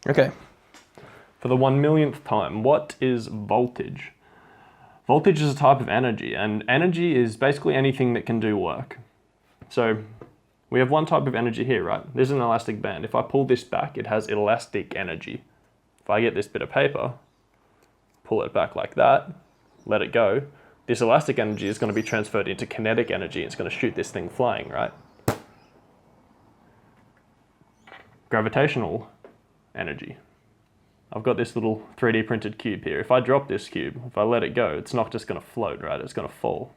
Okay, for the 1 millionth time, what is voltage? Voltage is a type of energy, and energy is basically anything that can do work. So we have one type of energy here, right? This is an elastic band. If I pull this back, it has elastic energy. If I get this bit of paper, pull it back like that, let it go, this elastic energy is going to be transferred into kinetic energy. It's going to shoot this thing flying, right? Gravitational energy. I've got this little 3D printed cube here. If I drop this cube, if I let it go, it's not just going to float, right? It's going to fall,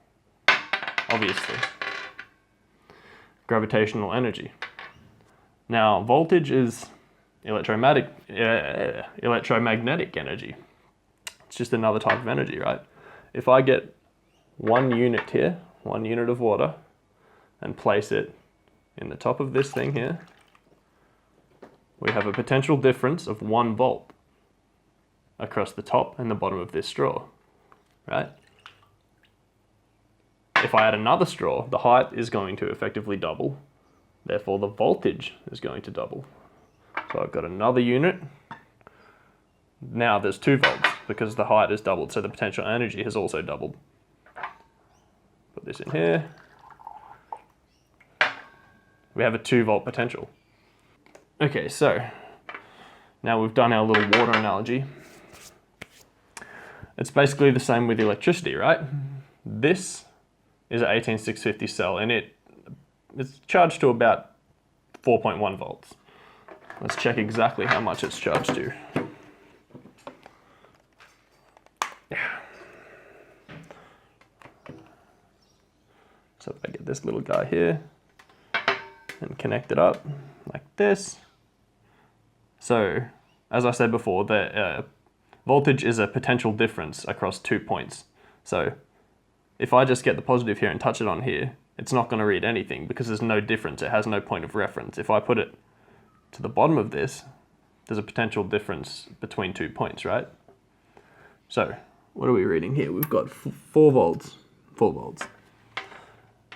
obviously. Gravitational energy. Now, voltage is electromagnetic energy. It's just another type of energy, right? If I get 1 unit here, 1 unit of water, and place it in the top of this thing here, we have a potential difference of 1 volt across the top and the bottom of this straw, right? If I add another straw, the height is going to effectively double. Therefore, the voltage is going to double. So I've got another unit. Now there's 2 volts because the height is doubled, so the potential energy has also doubled. Put this in here. We have a 2 volt potential. Okay, so now we've done our little water analogy. It's basically the same with electricity, right? This is an 18650 cell, and it's charged to about 4.1 volts. Let's check exactly how much it's charged to. So if I get this little guy here and connect it up like this. So, as I said before, the voltage is a potential difference across 2 points. So, if I just get the positive here and touch it on here, it's not going to read anything because there's no difference. It has no point of reference. If I put it to the bottom of this, there's a potential difference between 2 points, right? So, what are we reading here? We've got 4 volts. 4 volts.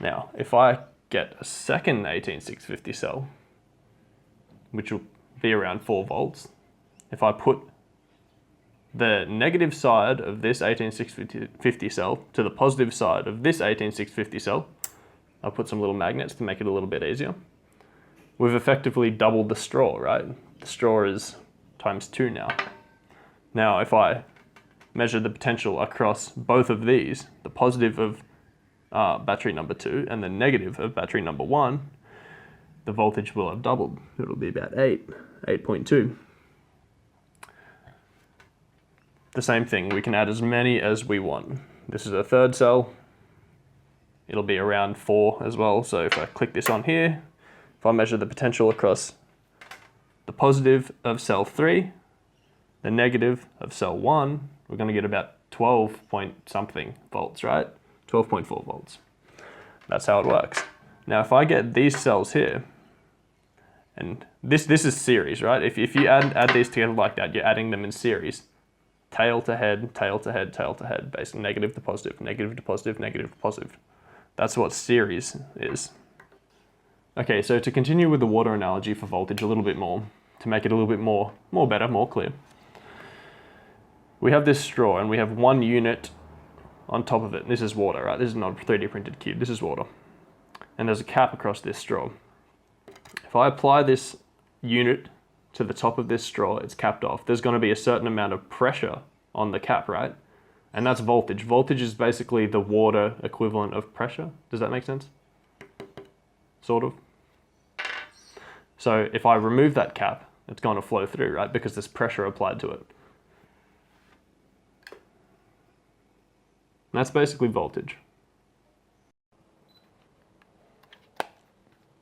Now, if I get a second 18650 cell, which will be around 4 volts, if I put the negative side of this 18650 cell to the positive side of this 18650 cell, I'll put some little magnets to make it a little bit easier. We've effectively doubled the straw, right? The straw is times 2 now. Now, if I measure the potential across both of these, the positive of battery number 2 and the negative of battery number 1, the voltage will have doubled. It'll be about 8.2. The same thing, we can add as many as we want. This is a third cell. It'll be around 4 as well. So if I click this on here, if I measure the potential across the positive of cell 3, the negative of cell 1, we're going to get about 12 point something volts, right? 12.4 volts. That's how it works. Now, if I get these cells here, and this is series, right? If you add these together like that, you're adding them in series. Tail to head, tail to head, tail to head, basically negative to positive, negative to positive, negative to positive. That's what series is. Okay, so to continue with the water analogy for voltage a little bit more, to make it a little bit more better, more clear. We have this straw and we have 1 unit on top of it. This is water, right? This is not a 3D printed cube, this is water. And there's a cap across this straw. If I apply this unit to the top of this straw, it's capped off. There's going to be a certain amount of pressure on the cap, right? And that's voltage. Voltage is basically the water equivalent of pressure. Does that make sense? Sort of. So if I remove that cap, it's going to flow through, right? Because there's pressure applied to it. And that's basically voltage.